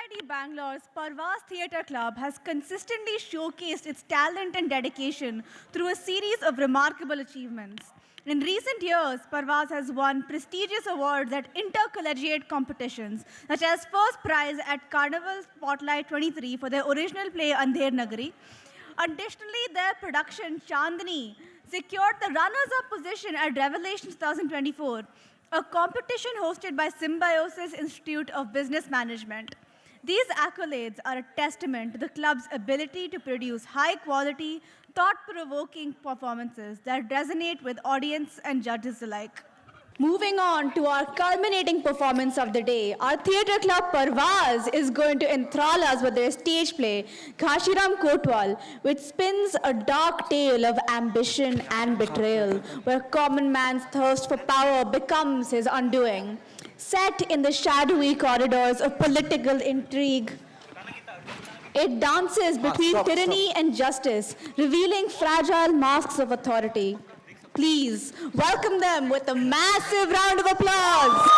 IIT Bangalore's Parvaz Theatre Club has consistently showcased its talent and dedication through a series of remarkable achievements. In recent years, Parvaz has won prestigious awards at intercollegiate competitions, such as first prize at Carnival Spotlight 23 for their original play Andher Nagari. Additionally, their production Chandni secured the runners-up position at Revelations 2024, a competition hosted by Symbiosis Institute of Business Management. These accolades are a testament to the club's ability to produce high-quality, thought-provoking performances that resonate with audience and judges alike. Moving on to our culminating performance of the day, our theatre club Parvaz is going to enthrall us with their stage play, Ghashiram Kotwal, which spins a dark tale of ambition and betrayal, where common man's thirst for power becomes his undoing. Set in the shadowy corridors of political intrigue, it dances between tyranny and justice, revealing fragile masks of authority. Please welcome them with a massive round of applause.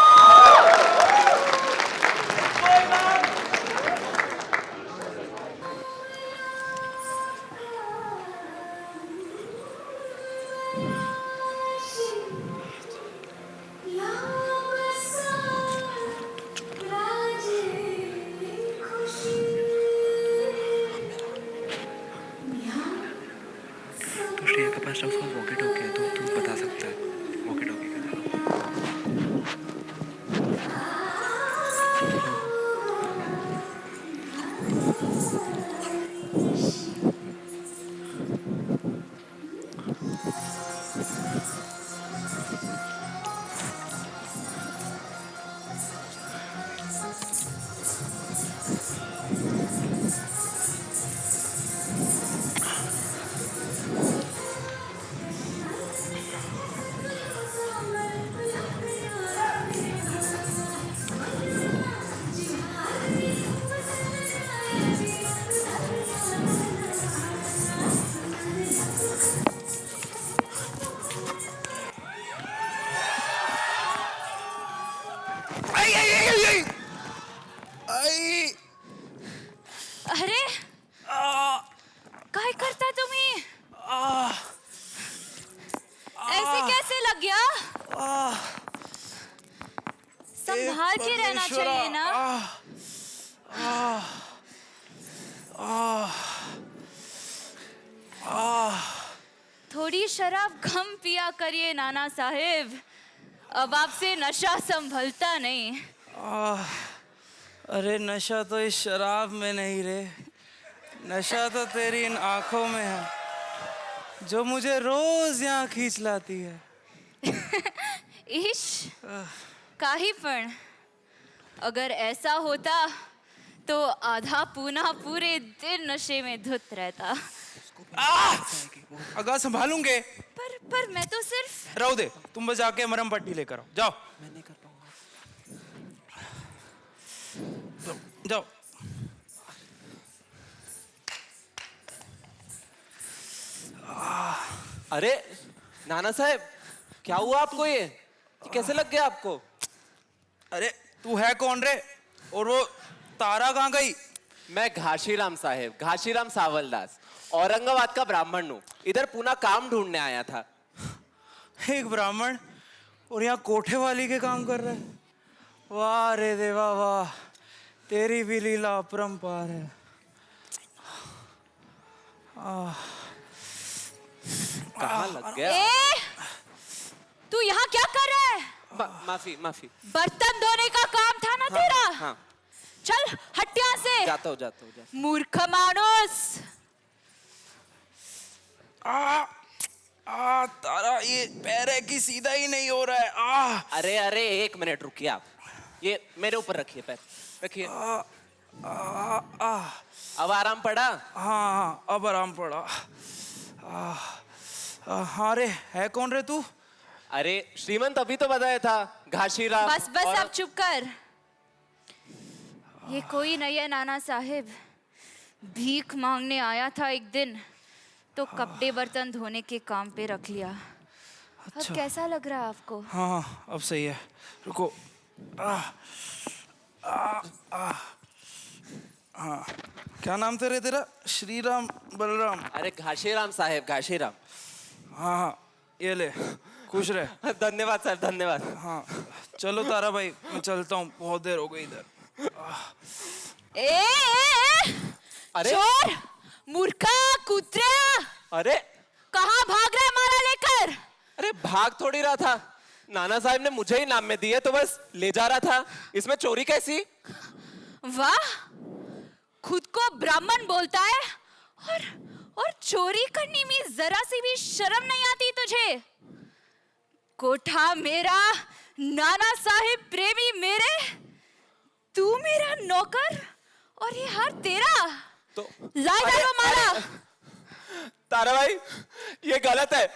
तो श्रेया के पास उसका walkie talkie है, तो तू बता सकता है walkie talkie का। अरे काय करता तुम्ही ऐसे कैसे लग गया संभाल के रहना चाहिए ना थोड़ी शराब कम पिया करिए नाना साहेब अब आपसे नशा संभलता नहीं अरे नशा तो इस शराब में नहीं रे, नशा तो तेरी इन आंखों में है जो मुझे रोज यहाँ खींच लाती है। ईश काही पण अगर ऐसा होता तो आधा पूना पूरे दिन नशे में धुत रहता। अगर संभालूंगे पर मैं तो सिर्फ रहो दे, तुम बस जाके मरहम पट्टी लेकर आओ, जाओ। मैं नहीं कर पाऊंगा, जाओ। अरे नाना साहब क्या हुआ आपको? ये कैसे लग गया आपको? अरे तू है कौन रे, और वो तारा कहाँ गई? मैं घाशीराम साहेब, घाशीराम सावलदास, औरंगाबाद का ब्राह्मण हूँ। इधर पूना काम ढूंढने आया था। एक ब्राह्मण और यहाँ कोठे वाली के काम कर रहा है? वाह रे देवा वाह, तेरी भी लीला अपरंपार है। कहाँ लग गया? तू यहाँ क्या कर रहा है? माफी माफी। बर्तन धोने का काम था ना तेरा? हाँ। चल हट यहाँ से। जाता हूँ। मूर्ख मानुस। तारा ये पैर है कि सीधा ही नहीं हो रहा है। अरे एक मिनट रुकिए आप, ये मेरे ऊपर रखिए, पैर रखिए। अब आराम पड़ा? हाँ अब आराम पड़ा। हाँ रे, है कौन रे तू? अरे श्रीमंत अभी तो बताया था, घाशीराम। बस अब चुप कर। ये कोई नहीं है नाना साहेब, भीख मांगने आया था एक दिन तो कपड़े बर्तन धोने के काम पे रख लिया। अच्छा। अब कैसा लग रहा है आपको? हाँ अब सही है, रुको। हाँ, क्या नाम तेरे तेरा? श्रीराम बलराम? अरे घाशीराम साहेब, घाशीराम। हाँ हाँ, ये ले, खुश रहे। धन्यवाद साहब, धन्यवाद। हाँ, चलो तारा भाई, मैं चलता हूँ, बहुत देर हो गई इधर। ए, अरे चोर, मूर्खा, कुत्रा, अरे कहाँ भाग रहा है माला लेकर? अरे भाग थोड़ी रहा था, नाना साहब ने मुझे ही नाम में दिए तो बस ले जा रहा था। इसमें चोरी कैसी? वाह, खुद को ब्राह्मण बोलता है और चोरी करने में जरा सी भी शर्म नहीं आती तुझे? कोठा मेरा, नाना साहिब प्रेमी मेरे, तू मेरा नौकर और ये हार तेरा। तो लाई डालो माला। तारा भाई, ये गलत है,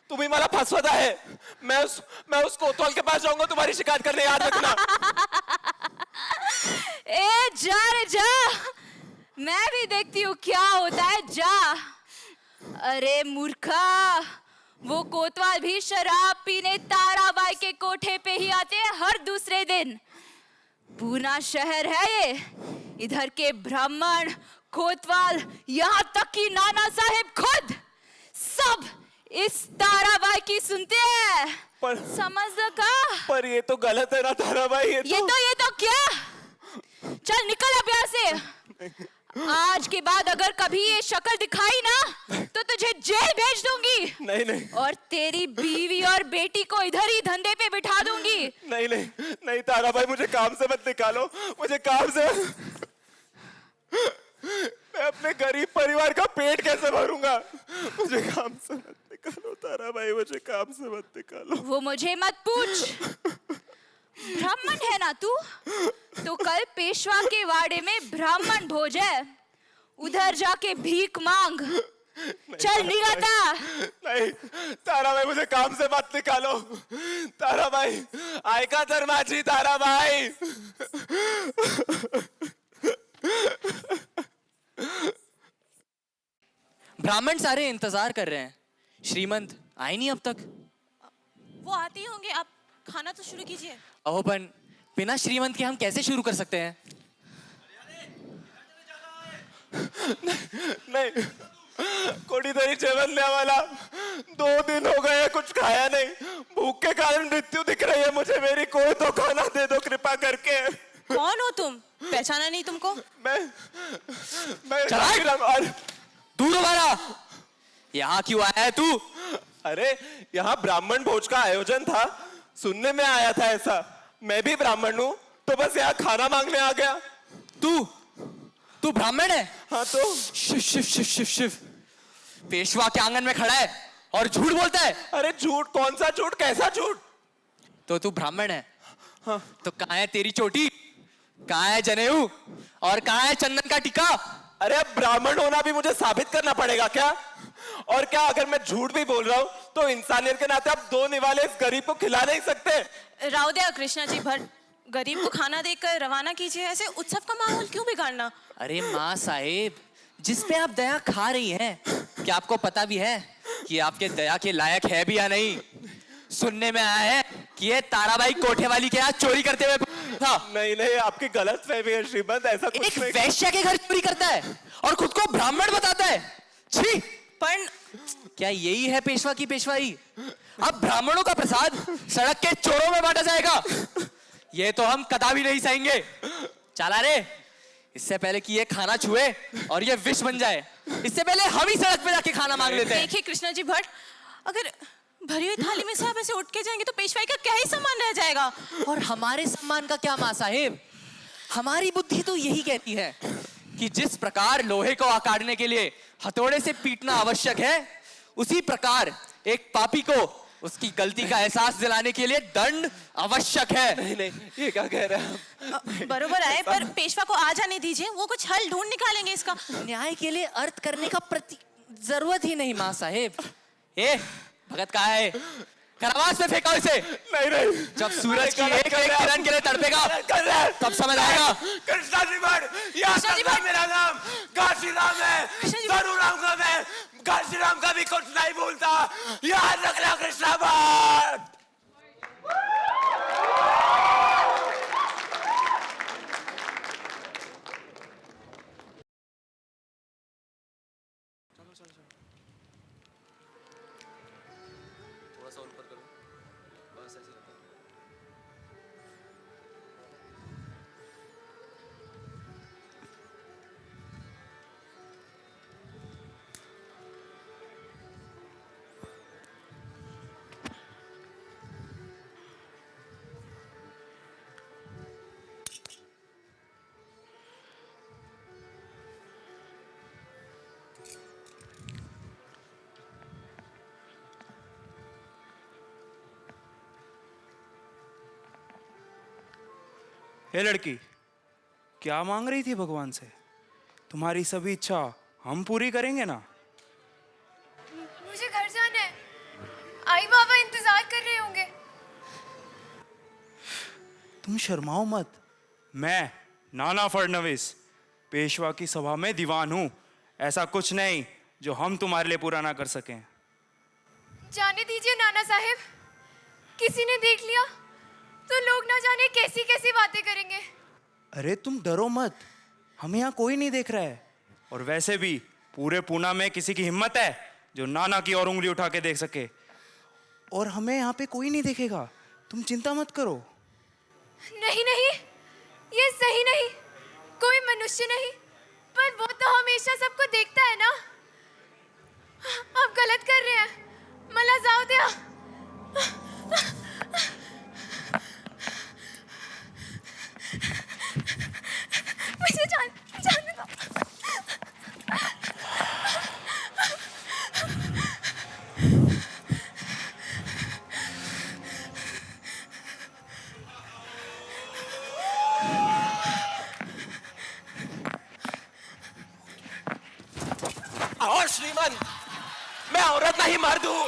तुम ही माला फंसवाता है। मैं उस कोतवाल के पास जाऊंगा तुम्हारी शिकायत करने, याद रखना। ए जा रे जा, मैं भी देखती हूँ क्या होता है, जा। अरे मूर्खा, वो कोतवाल भी शराब पीने ताराबाई के कोठे पे ही आते हैं हर दूसरे दिन। पूना शहर है ये, इधर के ब्राह्मण, कोतवाल, यहाँ तक कि नाना साहेब खुद सब इस ताराबाई की सुनते हैं। समझ लगा? पर ये तो गलत है ना तारा भाई, ये तो क्या? चल निकल अब यहाँ से। आज के बाद अगर कभी ये शक्ल दिखाई ना तो तुझे जेल भेज दूंगी। नहीं नहीं और तेरी बीवी और बेटी को इधर ही धंधे पे बिठा दूंगी। नहीं नहीं नहीं तारा भाई, मुझे काम से मत निकालो, मुझे काम से। मैं अपने गरीब परिवार का पेट कैसे भरूंगा? मुझे काम से मत निकालो तारा भाई, मुझे काम से मत निकालो। वो मुझे मत पूछ। ब्राह्मण है ना तू? तो कल पेशवा के वाड़े में ब्राह्मण भोज है, उधर जाके भीख मांग। चल निकलता। नहीं तारा भाई, मुझे काम से मत निकालो। तारा भाई, आएगा धर्माजी, तारा भाई। ब्राह्मण सारे इंतजार कर रहे हैं, श्रीमंत आए नहीं अब तक। वो आते ही होंगे, आप खाना तो शुरू कीजिए। अहोपन, बिना श्रीमंत के हम कैसे शुरू कर सकते हैं? नहीं, कोणीतरी जेवण द्यावाला। 2 दिन हो गए, कुछ खाया नहीं, भूख के कारण मृत्यु दिख रही है मुझे। मेरी कोई तो खाना दे दो कृपा करके। कौन हो तुम? पहचाना नहीं तुमको? मैं चला दूर हमारा, यहाँ क्यों आया है तू? अरे यहाँ ब्राह्मण भोज का आयोजन था, सुनने में आया था ऐसा। मैं भी ब्राह्मण हूँ, तो बस यहाँ खाना मांगने आ गया। तू ब्राह्मण है? हाँ तो शिव शिव शिव शिव शिव, पेशवा के आंगन में खड़ा है और झूठ बोलता है। अरे झूठ? कौन सा झूठ, कैसा झूठ? तो तू ब्राह्मण है? हाँ। तो कहाँ है तेरी चोटी, कहाँ है जनेऊ और कहाँ है चंदन का टीका? अरे अब ब्राह्मण होना भी मुझे साबित करना पड़ेगा क्या? और क्या अगर मैं झूठ भी बोल रहा हूँ तो इंसानियत के नाते आप 2 निवाले इस गरीब को खिला नहीं सकते? राउदिया कृष्णा जी भट्ट, गरीब को खाना देकर रवाना कीजिए। ऐसे उत्सव का माहौल क्यों बिगाड़ना? अरे माँ साहेब, जिस पे आप दया खा रही हैं, क्या आपको पता भी है कि आपके दया के लायक है भी या नहीं? सुनने में आया है कि ये ताराबाई कोठे वाली के यहाँ चोरी करते हुए था। नहीं नहीं, आपकी गलत फहमी है श्रीमंत, ऐसा कुछ एक नहीं। वैश्य के घर चोरी करता है और खुद को ब्राह्मण बताता है। छी! पर क्या यही है पेशवा की पेशवाई? अब ब्राह्मणों का प्रसाद सड़क के चोरों में बांटा जाएगा, ये तो हम कदापि नहीं सहेंगे। चला रे, इससे पहले कि ये खाना छुए और ये विष बन जाए, इससे पहले हम ही सड़क पे जाके खाना मांग लेते हैं। देखिए कृष्णा जी भट्ट, अगर भरी हुई थाली में से आप ऐसे उठ के जाएंगे तो पेशवाई का क्या ही सम्मान रह जाएगा? और हमारे सम्मान का क्या माँ साहेब? हमारी बुद्धि तो यही कहती है कि जिस प्रकार लोहे को आकाटने के लिए हथौड़े से पीटना आवश्यक है, उसी प्रकार एक पापी को उसकी गलती का एहसास दिलाने के लिए दंड आवश्यक है। नहीं नहीं, ये क्या कह रहे हैं? बरोबर है, पर पेशवा को आ जाने दीजिए, वो कुछ हल ढूंढ निकालेंगे इसका। न्याय के लिए अर्थ करने का जरूरत ही नहीं माँ साहेब। ए भगत कहाँ है? खरवास में फेंको इसे। नहीं नहीं, जब सूरज की एक एक किरण के लिए तड़पेगा तब समझ आएगा। कृष्णा जी भट्ट, कृष्णा जी भट्ट, मेरा नाम घाशीराम है, कृष्णा जी जरूर आऊंगा मैं। घाशीराम का भी कुछ नहीं भूलता, याद रखना कृष्णा भट्ट। हे लड़की, क्या मांग रही थी भगवान से? तुम्हारी सभी इच्छा हम पूरी करेंगे ना? मुझे घर जाना है। आई बाबा इंतजार कर रहे होंगे। तुम शर्माओ मत। मैं नाना फडणवीस पेशवा की सभा में दीवान हूं। ऐसा कुछ नहीं जो हम तुम्हारे लिए पूरा ना कर सकें। जाने दीजिए नाना साहब, किसी ने देख लिया तो लोग ना जाने कैसी कैसी बातें करेंगे। अरे तुम डरो मत, हमें यहाँ कोई नहीं देख रहा है। और वैसे भी पूरे पूना में किसी की हिम्मत है जो नाना की और उंगली उठा के देख सके? और हमें यहाँ पे कोई नहीं देखेगा, तुम चिंता मत करो। नहीं नहीं, ये सही नहीं। कोई मनुष्य नहीं, पर वो तो हमेशा सबको देखता है ना। आप गलत कर रहे हैं। मला जाओ द्या। मुझे जाने दो। और श्रीमान, मैं औरत नहीं मर्द हूँ।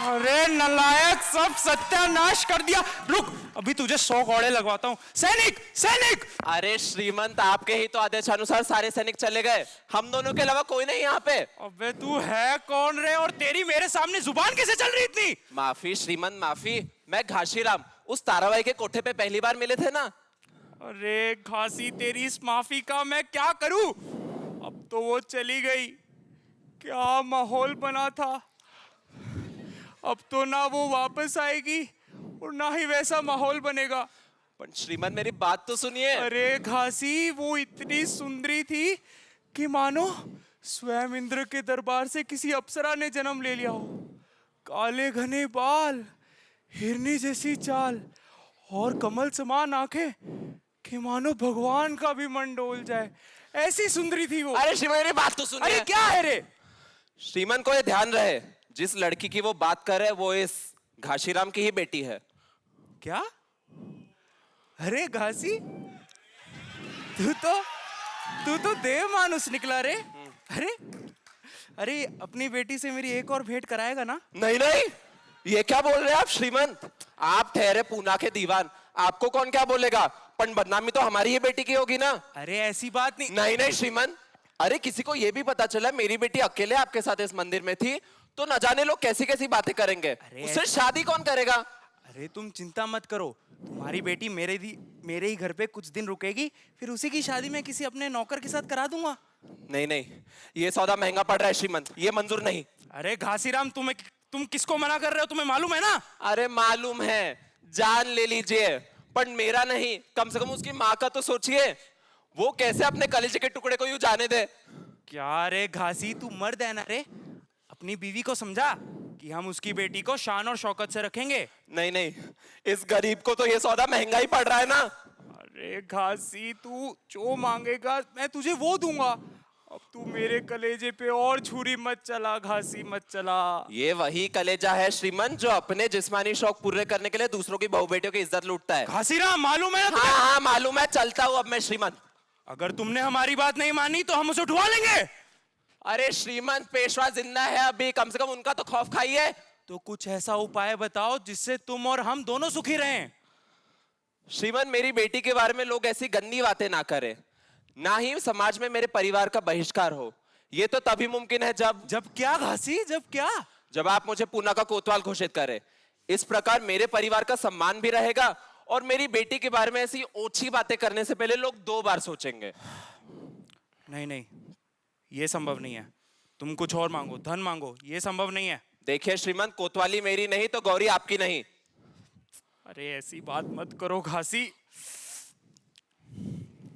अरे नलायक, सब सत्यानाश कर दिया। रुक, अभी तुझे 100 कोड़े लगवाता हूँ। सैनिक, सैनिक! अरे श्रीमंत, आपके ही तो आदेशानुसार सारे सैनिक चले गए। हम दोनों के अलावा कोई नहीं यहाँ पे। अबे तू है कौन रे? और तेरी मेरे सामने जुबान कैसे चल रही इतनी? माफी श्रीमंत, माफी। मैं घाशीराम, उस ताराबाई के कोठे पे पहली बार मिले थे ना। अरे घासी, तेरी इस माफी का मैं क्या करूं? अब तो वो चली गई। क्या माहौल बना था। अब तो ना वो वापस आएगी और ना ही वैसा माहौल बनेगा। पर श्रीमंत, मेरी बात तो सुनिए। अरे घासी, वो इतनी सुंदरी थी कि मानो स्वयं इंद्र के दरबार से किसी अप्सरा ने जन्म ले लिया हो। काले घने बाल, हिरनी जैसी चाल और कमल समान आंखें कि मानो भगवान का भी मन डोल जाए, ऐसी सुंदरी थी वो। अरे श्रीमंत, मेरी बात तो सुनिए। अरे क्या है रे? श्रीमंत को ये ध्यान रहे, जिस लड़की की वो बात कर रहे वो इस घाशीराम की ही बेटी है। क्या? अरे घासी, तू तो देव मानुस निकला रे। अरे अपनी बेटी से मेरी एक और भेंट कराएगा ना? नहीं नहीं, ये क्या बोल रहे हैं आप श्रीमंत? आप ठहरे पूना के दीवान, आपको कौन क्या बोलेगा? पर बदनामी तो हमारी ही बेटी की होगी ना। अरे ऐसी बात नहीं। नहीं नहीं श्रीमंत, अरे किसी को ये भी पता चला मेरी बेटी अकेले आपके साथ इस मंदिर में थी तो न जाने लोग कैसी कैसी बातें करेंगे। उससे शादी कौन करेगा? अरे तुम चिंता मत करो, तुम्हारी बेटी मेरे ही घर पे कुछ दिन रुकेगी, फिर उसी की शादी मैं किसी अपने नौकर के साथ करा दूंगा। नहीं नहीं, ये सौदा महंगा पड़ रहा है श्रीमंत, ये मंजूर नहीं। अरे घासीराम, तुम किसको मना कर रहे हो? तुम्हें मालूम है ना? अरे मालूम है, जान ले लीजिए, पर मेरा नहीं, कम से कम उसकी माँ का तो सोचिए। वो कैसे अपने कलेजे के टुकड़े को यूं जाने दे? क्या रे घासी, तू मर्द है ना रे? अपनी बीवी को समझा कि हम उसकी बेटी को शान और शौकत से रखेंगे। नहीं नहीं, इस गरीब को तो ये सौदा महंगा ही पड़ रहा है ना। अरे घासी, तू जो मांगेगा मैं तुझे वो दूंगा। अब तू मेरे कलेजे पे और छुरी मत चला घासी, मत चला। ये वही कलेजा है श्रीमंत जो अपने जिस्मानी शौक पूरे करने के लिए दूसरों की बहू बेटियों की इज्जत लूटता है। घासीराम, मालूम है ना तुम्हें? हाँ हाँ मालूम है, चलता हूँ अब मैं श्रीमंत। अगर तुमने हमारी बात नहीं मानी तो हम उसे उठवा लेंगे। अरे श्रीमंत, पेशवा जिंदा है अभी, कम से कम उनका तो खौफ खाइए। तो कुछ ऐसा उपाय बताओ जिससे तुम और हम दोनों सुखी रहें। श्रीमंत, मेरी बेटी के बारे में लोग ऐसी गंदी बातें ना करें, ना ही समाज में मेरे परिवार का बहिष्कार हो। ये तो तभी मुमकिन है जब क्या घासी, जब क्या? जब आप मुझे पूना का कोतवाल घोषित करें। इस प्रकार मेरे परिवार का सम्मान भी रहेगा और मेरी बेटी के बारे में ऐसी ओछी बातें करने से पहले लोग 2 बार सोचेंगे। नहीं, ये संभव नहीं है। तुम कुछ और मांगो, धन मांगो, ये संभव नहीं है। देखिए श्रीमंत, कोतवाली मेरी नहीं तो गौरी आपकी नहीं। अरे ऐसी बात मत करो घासी।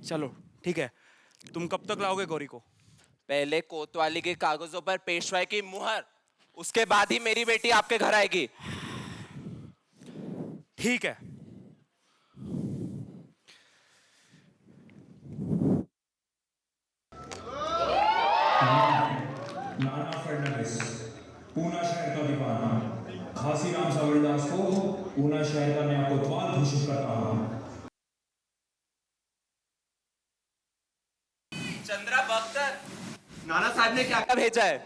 चलो ठीक है, तुम कब तक लाओगे गौरी को? पहले कोतवाली के कागजों पर पेशवाई की मुहर, उसके बाद ही मेरी बेटी आपके घर आएगी। ठीक है। नाना फडणवीस, पूना शहर का दीवाना घासीराम सावरदास को पूना शहर का नया कोतवाल घोषित करता हूं। साहब ने क्या क्या भेजा है?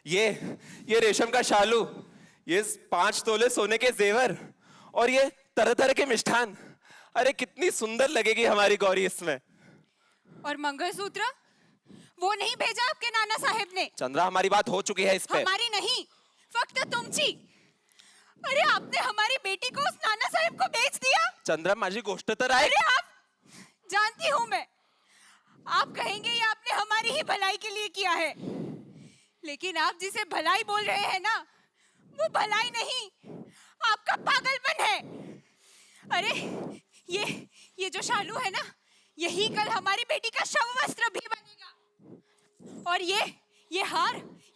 ये रेशम का शालू, ये 5 तोले सोने के जेवर और ये तरह तरह के मिष्ठान। अरे कितनी सुंदर लगेगी हमारी गौरी इसमें। और मंगलसूत्र वो नहीं भेजा आपके नाना साहेब ने? चंद्रा, हमारी बात हो चुकी है इस पे। हमारी नहीं, फक्त तुमची। अरे आपने हमारी बेटी को उस नाना साहेब को बेच दिया। चंद्रा, माझी गोष्ट तर आहे। अरे आप, जानती हूं मैं, आप कहेंगे ये आपने हमारी ही भलाई के लिए किया है, लेकिन आप जिसे भलाई बोल रहे हैं ना, वो भलाई नहीं, आपका पागलपन है। अरे ये जो शालू है ना, यही कल हमारी बेटी का शव वस्त्र भी बनेगा। और ये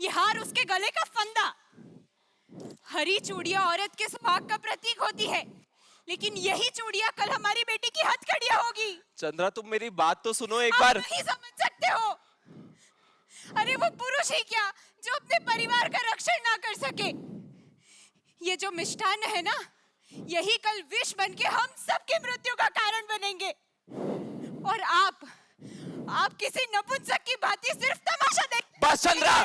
हार उसके गले का फंदा। हरी चूड़ियां औरत के सुहाग का प्रतीक होती है, लेकिन यही चूड़ियां कल हमारी बेटी की हथकड़ियां होगी। चंद्रा, तुम मेरी बात तो सुनो एक बार। आप नहीं समझ सकते हो। अरे वो पुरुष ही क्या जो अपने परिवार का रक्षण ना कर सके। ये जो मिष्ठान है ना, यही कल विष बनके हम सबकी मृत्यु का कारण बनेंगे। और आप किसी नपुंसक की भांति सिर्फ तमाशा देख। बस चंद्रा,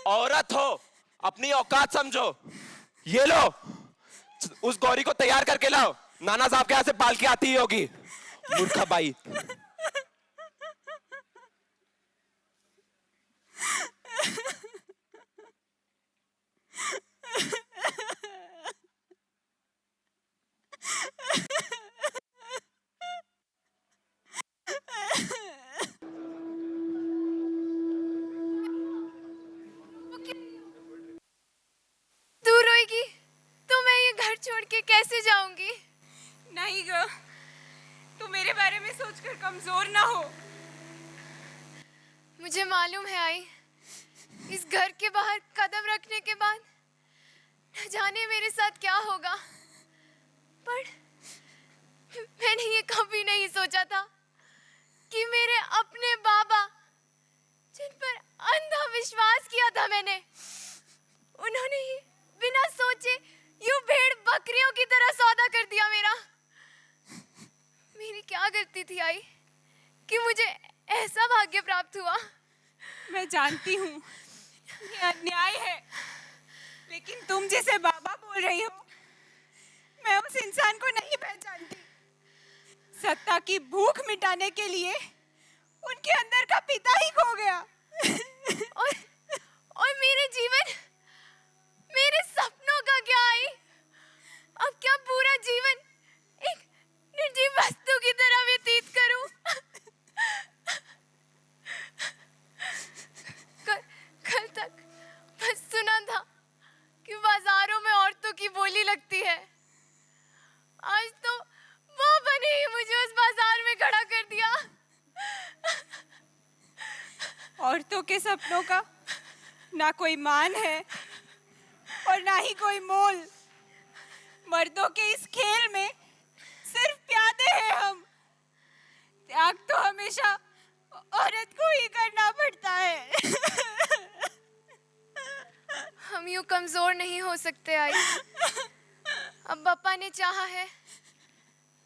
औरत हो, अपनी औकात समझो। ये लो, उस गौरी को तैयार करके लाओ। नाना साहब के यहाँ से पालकी आती ही होगी। मूर्खा बाई। तू रोएगी तो मैं ये घर छोड़ के कैसे जाऊंगी? नहीं ग, तू मेरे बारे में सोचकर कमजोर ना हो। मुझे मालूम है आई, इस घर के बाहर कदम रखने के बाद न जाने मेरे साथ क्या होगा, पर मैंने ये कभी नहीं सोचा था कि मेरे अपने बाबा, जिन पर अंधा विश्वास किया था मैंने, उन्होंने ही बिना सोचे यूं भेड़ बकरियों की तरह सौदा कर दिया मेरा। मेरी क्या गलती थी आई कि मुझे ऐसा भाग्य प्राप्त हुआ? मैं जानती हूँ ये अन्याय है, लेकिन तुम जिसे बाबा बोल रही हो, मैं उस इंसान को नहीं पहचानती। सत्ता की भूख मिटाने के लिए उनके अंदर का पिता ही खो गया। और मेरे जीवन, मेरे सपनों का क्या आई? अब क्या पूरा जीवन एक निर्जीव वस्तु की तरह व्यतीत करूं? कल तक बस सुना था कि बाजारों में औरतों की बोली लगती है, आज तो बाबा ने ही मुझे उस बाजार में खड़ा कर दिया। औरतों के सपनों का ना कोई मान है और ना ही कोई मोल। मर्दों के इस खेल में सिर्फ प्यादे हैं हम। त्याग तो हमेशा औरत को ही करना पड़ता है। हम यूं कमजोर नहीं हो सकते आई। अब बापा ने चाहा है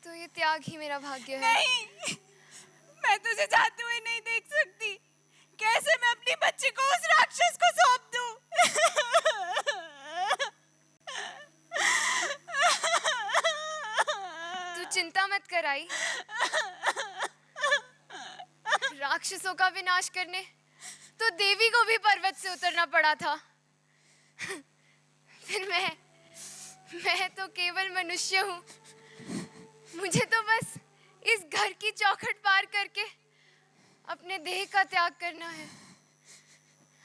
तो ये त्याग ही मेरा भाग्य है। नहीं, मैं तुझे जाते हुए नहीं देख सकती। कैसे मैं अपनी बच्ची को उस राक्षस को सौंप दूं? तू चिंता मत कर आई। राक्षसों का विनाश करने तो देवी को भी पर्वत से उतरना पड़ा था। फिर मैं तो केवल मनुष्य हूँ। मुझे तो बस इस घर की चौखट पार करके अपने देह का त्याग करना है।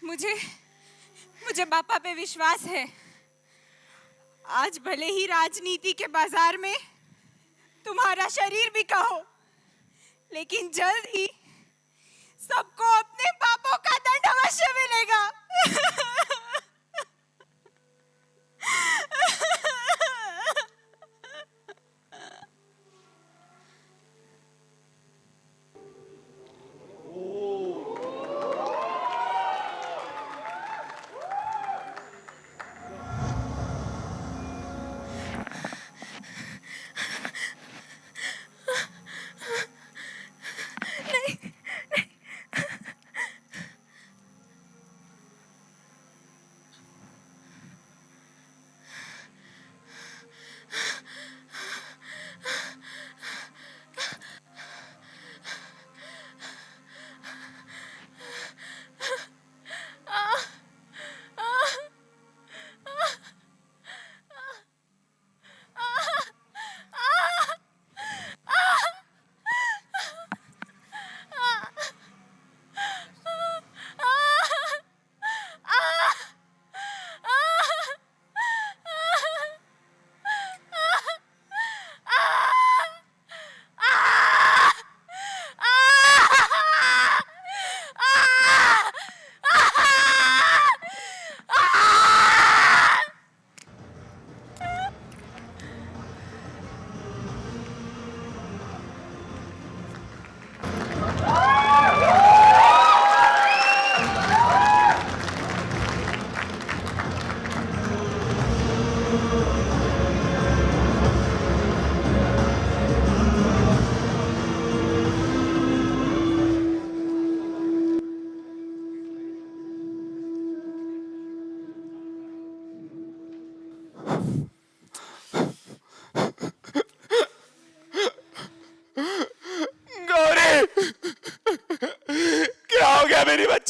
मुझे बापा पे विश्वास है। आज भले ही राजनीति के बाजार में तुम्हारा शरीर बिका हो, लेकिन जल्द ही सबको अपने पापों का दंड अवश्य मिलेगा।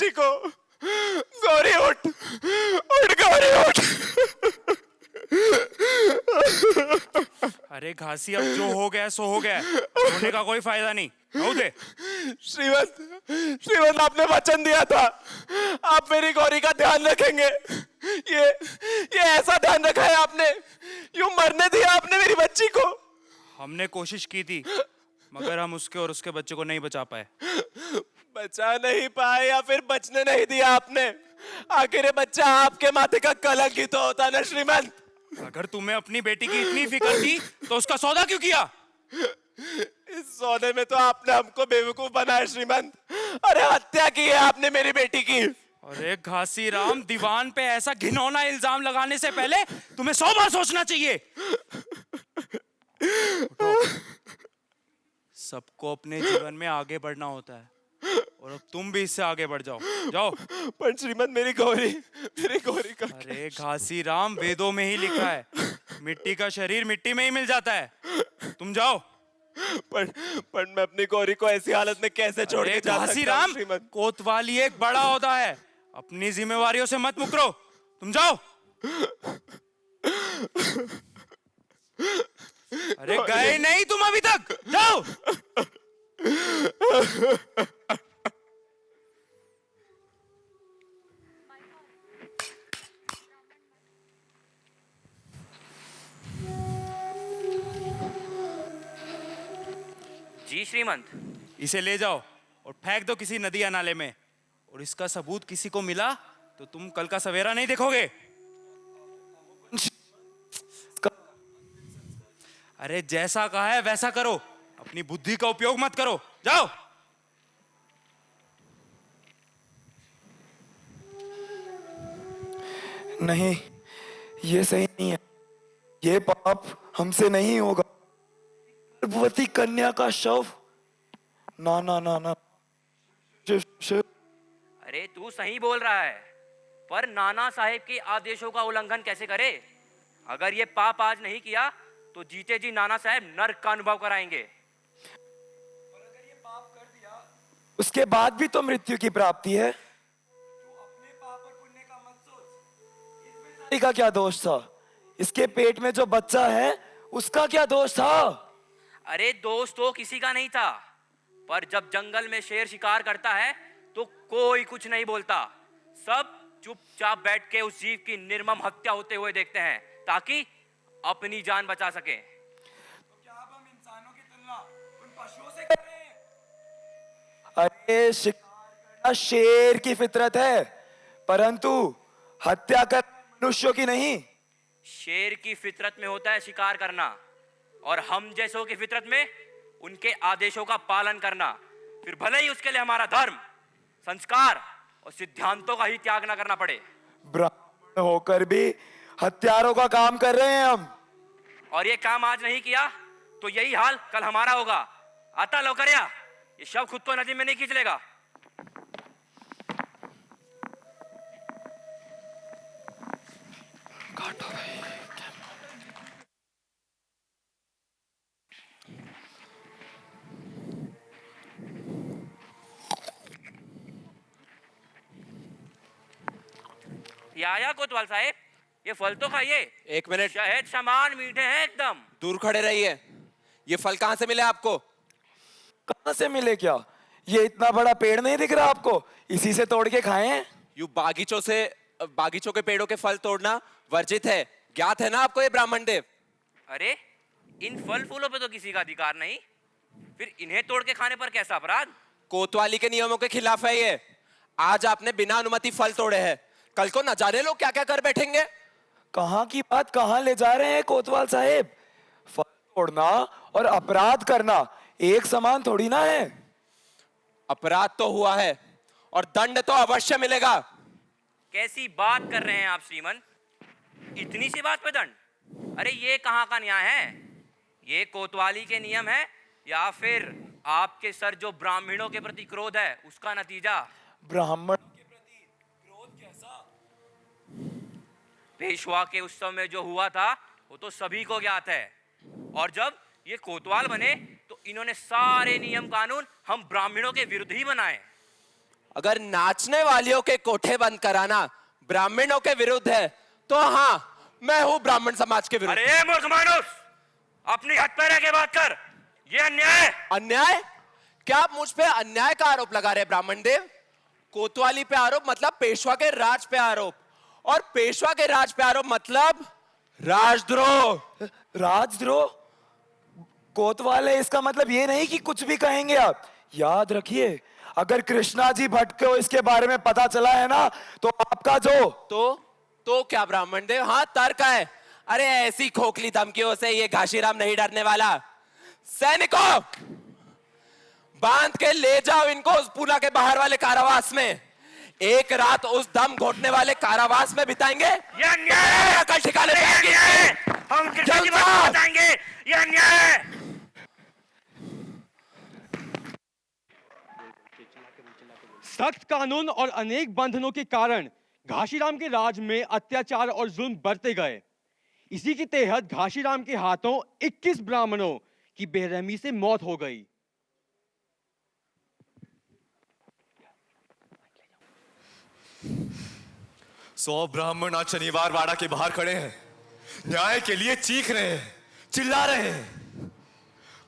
बच्ची को। गौरी उठ, उठ गौरी उठ। अरे घासी, अब जो हो गया सो हो गया, रोने का कोई फायदा नहीं। हो दे। श्रीमंत, श्रीमंत आपने वचन दिया था आप मेरी गौरी का ध्यान रखेंगे। ये ऐसा ध्यान रखा है आपने, यूं मरने दिया आपने मेरी बच्ची को। हमने कोशिश की थी, मगर हम उसके और उसके बच्चे को नहीं बचा पाए। बचा नहीं पाए या फिर बचने नहीं दिया आपने? आखिर ये बच्चा आपके माथे का कलंक ही तो होता ना श्रीमंत। अगर तुम्हें अपनी बेटी की इतनी फिक्र थी तो उसका सौदा क्यों किया? इस सौदे में तो आपने हमको बेवकूफ बनाया श्रीमंत। अरे हत्या की है आपने मेरी बेटी की। अरे घासी राम, दीवान पे ऐसा घिनौना इल्जाम लगाने से पहले तुम्हें 100 बार सोचना चाहिए। सबको अपने जीवन में आगे बढ़ना होता है, और अब तुम भी इससे आगे बढ़ जाओ। जाओ। पर श्रीमंत मेरी गौरी का। अरे घासी राम, वेदों में ही लिखा है, मिट्टी का शरीर मिट्टी में ही मिल जाता है। तुम जाओ। पर मैं अपनी गौरी को ऐसी हालत में कैसे छोड़ के जा घासी सकता हूं राम, श्रीमंत? कोतवाली एक बड़ा ओहदा है, अपनी जिम्मेवारियों से मत मुकरो। तुम जाओ। अरे गए नहीं तुम अभी तक? जाओ। जी श्रीमंत। इसे ले जाओ और फेंक दो किसी नदी या नाले में, और इसका सबूत किसी को मिला तो तुम कल का सवेरा नहीं देखोगे। अरे जैसा कहा है वैसा करो, अपनी बुद्धि का उपयोग मत करो। जाओ। नहीं, ये सही नहीं है। ये पाप हमसे नहीं होगा। गर्भवती कन्या का शव, ना ना ना ना। अरे तू सही बोल रहा है, पर नाना साहेब के आदेशों का उल्लंघन कैसे करे? अगर ये पाप आज नहीं किया तो जीते जी नाना साहेब नर्क का अनुभव कराएंगे। उसके बाद भी तो मृत्यु की प्राप्ति है। का क्या दोष था? इसके पेट में जो बच्चा है उसका क्या दोष था? अरे दोस्त तो किसी का नहीं था, पर जब जंगल में शेर शिकार करता है तो कोई कुछ नहीं बोलता। सब चुपचाप बैठ के उस जीव की निर्मम हत्या होते हुए देखते हैं ताकि अपनी जान बचा सके। तो क्या अब हम इंसानों की तुलना उन पशुओं से कर रहे हैं? अरे शिकार करना शेर की फितरत है, परंतु हत्या कर मनुष्यों की नहीं। शेर की फितरत में होता है शिकार करना, और हम जैसों की फितरत में उनके आदेशों का पालन करना। फिर भले ही उसके लिए हमारा धर्म, संस्कार और सिद्धांतों का ही त्याग न करना पड़े। ब्राह्मण होकर भी हत्यारों का काम कर रहे हैं हम। और ये काम आज नहीं किया तो यही हाल कल हमारा होगा। आता लौकरिया, ये शव खुद को नदी में नहीं खींच लेगा। या कोतवाल साहेब, ये फल तो खाइए। एक मिनट, शहद समान मीठे हैं एकदम। दूर खड़े रहिए। ये फल कहाँ से मिले आपको? कहां से मिले क्या? ये इतना बड़ा पेड़ नहीं दिख रहा आपको? इसी से तोड़ के खाएं। यू बागीचों के पेड़ों के फल तोड़ना वर्जित है, ज्ञात है ना आपको ये ब्राह्मण देव? अरे इन फल फूलों पे तो किसी का अधिकार नहीं, फिर इन्हें तोड़ के खाने पर कैसा अपराध? कोतवाली के नियमों के खिलाफ है ये। आज आपने बिना अनुमति फल तोड़े हैं, कल को न जाने लोग क्या क्या कर बैठेंगे। कहां की बात कहां ले जा रहे हैं कोतवाल साहेब? फल तोड़ना और अपराध करना एक समान थोड़ी ना है। अपराध तो हुआ है और दंड तो अवश्य मिलेगा। कैसी बात कर रहे हैं आप श्रीमंत? इतनी सी बात पे दंड? अरे ये कहाँ का न्याय है? ये कोतवाली के नियम है या फिर आपके सर जो ब्राह्मणों के प्रति क्रोध है उसका नतीजा? ब्राह्मण के प्रति क्रोध कैसा? पेशवा के उत्सव में जो हुआ था वो तो सभी को ज्ञात है, और जब ये कोतवाल बने तो इन्होंने सारे नियम कानून हम ब्राह्मणों के विरुद्ध ही बनाए। अगर नाचने वालियों के कोठे बंद कराना ब्राह्मणों के विरुद्ध है तो हाँ, मैं हूं ब्राह्मण समाज के विरुद्ध। अरे मूर्ख मानुस, अपनी हद पे रह के बात कर। ये अन्याय है। अन्याय? क्या आप मुझ पे अन्याय का आरोप लगा रहे ब्राह्मण देव? कोतवाली पे आरोप मतलब पेशवा के राज पे आरोप, और पेशवा के राज पे आरोप मतलब राजद्रोह। राजद्रोह? कोतवाले, इसका मतलब ये नहीं कि कुछ भी कहेंगे आप। याद रखिए, अगर कृष्णा जी भट्ट को इसके बारे में पता चला है ना, तो आपका जो तो क्या ब्राह्मण देव? हाँ, तर्क है। अरे ऐसी खोखली धमकियों से ये घाशीराम नहीं डरने वाला। सैनिकों, बांध के ले जाओ इनको उस पूना के बाहर वाले कारावास में। एक रात उस दम घोटने वाले कारावास में बिताएंगे। ये अन्याय है। कल ठिकाने हम कृष्ण की बात बताएंगे। ये अन्याय है। सख्त कानून और अनेक बंधनों के कारण घाशीराम के राज में अत्याचार और जुल्म बढ़ते गए। इसी के तहत घाशीराम के हाथों 21 ब्राह्मणों की बेरहमी से मौत हो गई। सौ ब्राह्मण आज शनिवार वाड़ा के बाहर खड़े हैं, न्याय के लिए चीख रहे हैं, चिल्ला रहे हैं।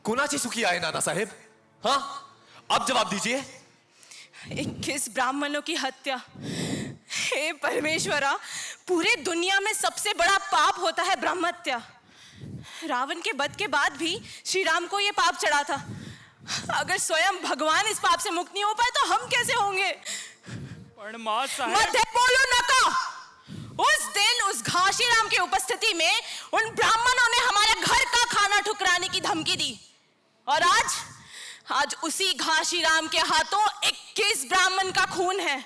कोणाची चुकी आहे नाना साहेब? हाँ, अब जवाब दीजिए। 21 ब्राह्मणों की हत्या, हे परमेश्वरा, पूरे दुनिया में सबसे बड़ा पाप होता है ब्रह्म हत्या। रावण के वध के बाद भी श्री राम को यह पाप चढ़ा था। अगर स्वयं भगवान इस पाप से मुक्त नहीं हो पाए तो हम कैसे होंगे? मत बोलो नका। उस दिन उस घाशीराम की उपस्थिति में उन ब्राह्मणों ने हमारे घर का खाना ठुकराने की धमकी दी, और आज उसी घाशीराम के हाथों 21 ब्राह्मण का खून है।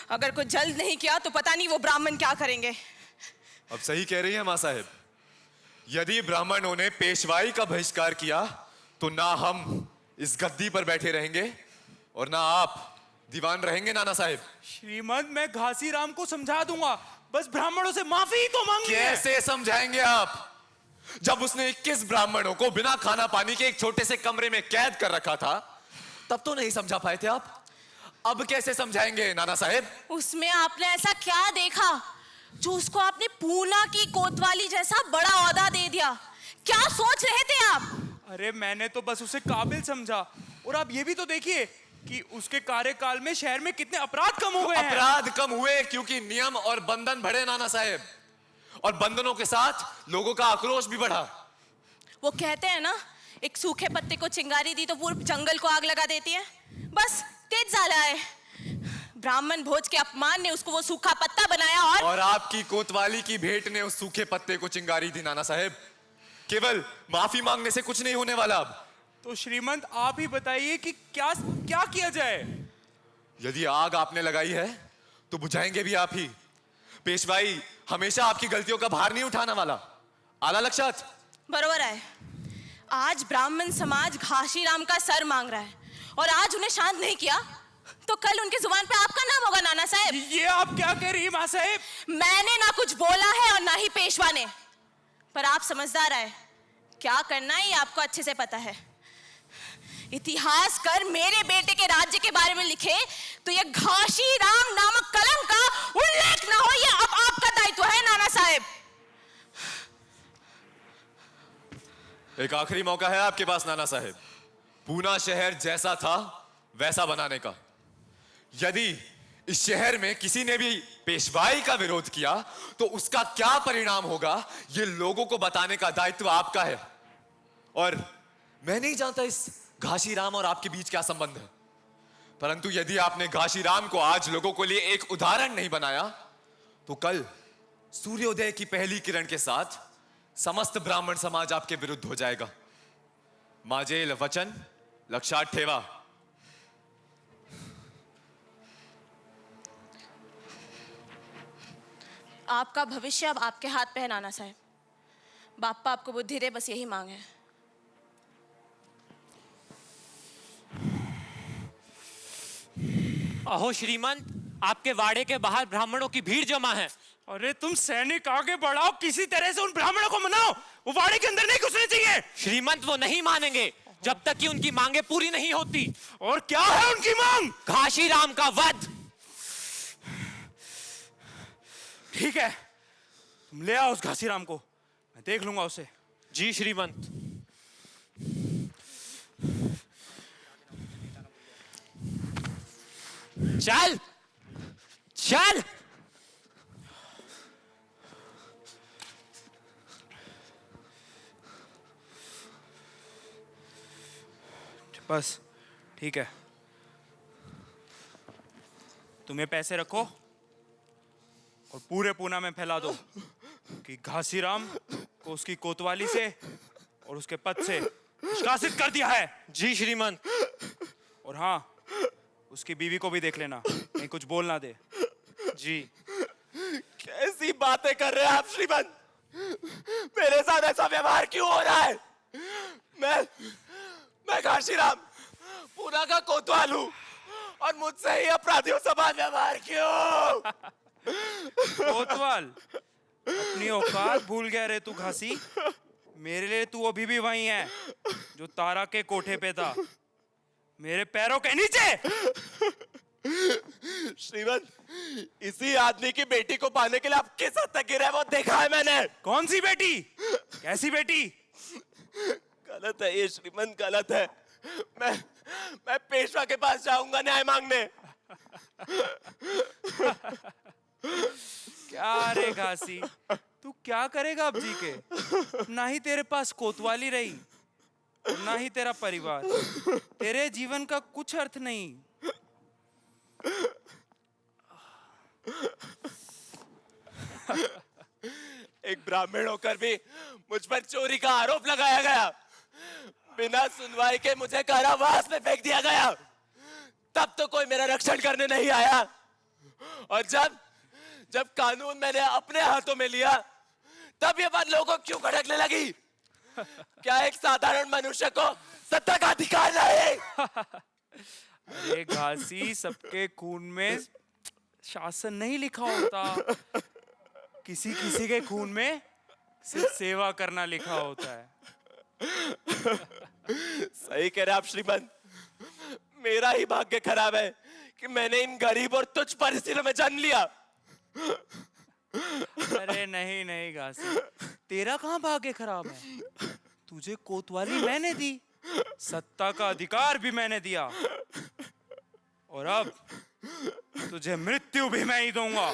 अगर कुछ जल्द नहीं किया तो पता नहीं वो ब्राह्मण क्या करेंगे। अब सही कह रही है मां साहेब। यदि ब्राह्मणों ने पेशवाई का बहिष्कार किया तो ना हम इस गद्दी पर बैठे रहेंगे और ना आप दीवान रहेंगे नाना साहेब। श्रीमंत, मैं घासीराम को समझा दूंगा, बस ब्राह्मणों से माफी ही तो मांगी है। कैसे समझाएंगे आप, जब उसने 21 ब्राह्मणों को बिना खाना पानी के एक छोटे से कमरे में कैद कर रखा था, तब तो नहीं समझा पाए थे आप। अब कैसे समझाएंगे नाना साहेब? उसमें आपने ऐसा क्या देखा जो उसको आपने पूना की कोतवाली जैसा बड़ा औहदा दे दिया? क्या सोच रहे थे आप? अरे मैंने तो बस उसे काबिल समझा, और आप ये भी तो देखिए कि उसके कार्यकाल में शहर में कितने अपराध कम हो गए हैं। अपराध कम हुए क्योंकि नियम और बंधन बढ़े नाना साहेब, और बंधनों के साथ लोगों का आक्रोश भी बढ़ा। वो कहते हैं ना, एक सूखे पत्ते को चिंगारी दी तो पूरे जंगल को आग लगा देती है। बस तेज जाला है। ब्राह्मण भोज के अपमान ने उसको वो सूखा पत्ता बनाया, और आपकी कोतवाली की भेंट ने उस सूखे पत्ते को चिंगारी दी नाना साहेब। केवल माफी मांगने से कुछ नहीं होने वाला। अब तो श्रीमंत, आप ही बताइए कि क्या किया जाए? यदि आग आपने लगाई है तो बुझाएंगे भी आप ही। पेशवाई हमेशा आपकी गलतियों का भार नहीं उठाने वाला। आला लक्षात? बरोबर है। आज ब्राह्मण समाज घाशीराम का सर मांग रहा है, और आज उन्हें शांत नहीं किया तो कल उनकी जुबान पे आपका नाम होगा नाना साहेब। ये आप क्या कह रही हैं मां साहेब? मैंने ना कुछ बोला है और ना ही पेशवा ने, पर आप समझदार है, क्या करना है ये आपको अच्छे से पता है। इतिहास कर मेरे बेटे के राज्य के बारे में लिखे तो ये घाशीराम नामक कलंक का उल्लेख ना हो, ये अब आपका दायित्व है नाना साहेब। एक आखिरी मौका है आपके पास नाना साहेब, पूना शहर जैसा था वैसा बनाने का। यदि इस शहर में किसी ने भी पेशवाई का विरोध किया तो उसका क्या परिणाम होगा, ये लोगों को बताने का दायित्व आपका है। और मैं नहीं जानता इस घाशीराम और आपके बीच क्या संबंध है, परंतु यदि आपने घाशीराम को आज लोगों के लिए एक उदाहरण नहीं बनाया तो कल सूर्योदय की पहली किरण के साथ समस्त ब्राह्मण समाज आपके विरुद्ध हो जाएगा। माझे वचन लक्षात ठेवा। आपका भविष्य अब आपके हाथ पे है नाना साहेब। बाप्पा आपको बुद्धि दे, बस यही मांग है। अहो श्रीमंत, आपके वाड़े के बाहर ब्राह्मणों की भीड़ जमा है। अरे तुम सैनिक आगे बढ़ाओ, किसी तरह से उन ब्राह्मणों को मनाओ। वो वाड़े के अंदर नहीं घुसने चाहिए। श्रीमंत, वो नहीं मानेंगे। जब तक कि उनकी मांगे पूरी नहीं होती। और क्या है उनकी मांग? घाशीराम का वध। ठीक है, तुम ले आओ उस घासीराम को, मैं देख लूंगा उसे। जी श्रीमंत। चल चल। बस ठीक है, तुम ये पैसे रखो और पूरे पूना में फैला दो कि घासीराम को उसकी कोतवाली से और उसके पद से निष्कासित कर दिया है। जी श्रीमंत। और हाँ, उसकी बीवी को भी देख लेना, कहीं कुछ बोल ना दे। जी। कैसी बातें कर रहे हैं आप श्रीमंत? मेरे साथ ऐसा व्यवहार क्यों हो रहा है? मैं घाशीराम पूना का कोतवाल हूँ और मुझसे ही अपराधियों समान व्यवहार क्यों? कोतवाल, अपनी औकात भूल गया रे तू घासी। मेरे लिए तू अभी भी वही है जो तारा के कोठे पे था, मेरे पैरों के नीचे। श्रीमंत, इसी आदमी की बेटी को पाने के लिए आप किस हद तक गिरे हैं वो देखा है मैंने। कौन सी बेटी? कैसी बेटी? गलत है ये श्रीमंत, गलत है। मैं पेशवा के पास जाऊंगा न्याय मांगने। क्या रे घासी, तू क्या करेगा अब जी के? ना ही तेरे पास कोतवाली रही और ना ही तेरा परिवार। तेरे जीवन का कुछ अर्थ नहीं। एक ब्राह्मण होकर भी मुझ पर चोरी का आरोप लगाया गया, बिना सुनवाई के मुझे कारावास में फेंक दिया गया। तब तो कोई मेरा रक्षण करने नहीं आया, और जब कानून मैंने अपने हाथों में लिया तब ये बात लोगों को क्यों खटकने लगी? क्या एक साधारण मनुष्य को सत्ता का अधिकार नहीं? अरे घासी, सबके खून में शासन नहीं लिखा होता, किसी किसी के खून में सिर्फ सेवा करना लिखा होता है। सही कह रहे आप श्रीमंत, मेरा ही भाग्य खराब है कि मैंने इन गरीब और तुच्छ परिस्थितियों में जन्म लिया। अरे नहीं नहीं घासी, तेरा कहाँ भाग्य खराब है? तुझे कोतवाली मैंने दी, सत्ता का अधिकार भी मैंने दिया, और अब तुझे मृत्यु भी मैं ही दूंगा।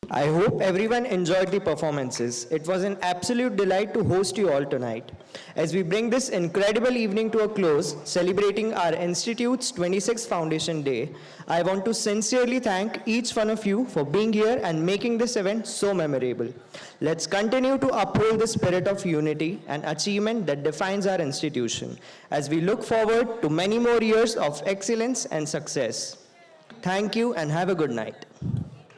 I hope everyone enjoyed the performances. It was an absolute delight to host you all tonight. As we bring this incredible evening to a close, celebrating our Institute's 26th Foundation Day, I want to sincerely thank each one of you for being here and making this event so memorable. Let's continue to uphold the spirit of unity and achievement that defines our institution, as we look forward to many more years of excellence and success. Thank you and have a good night.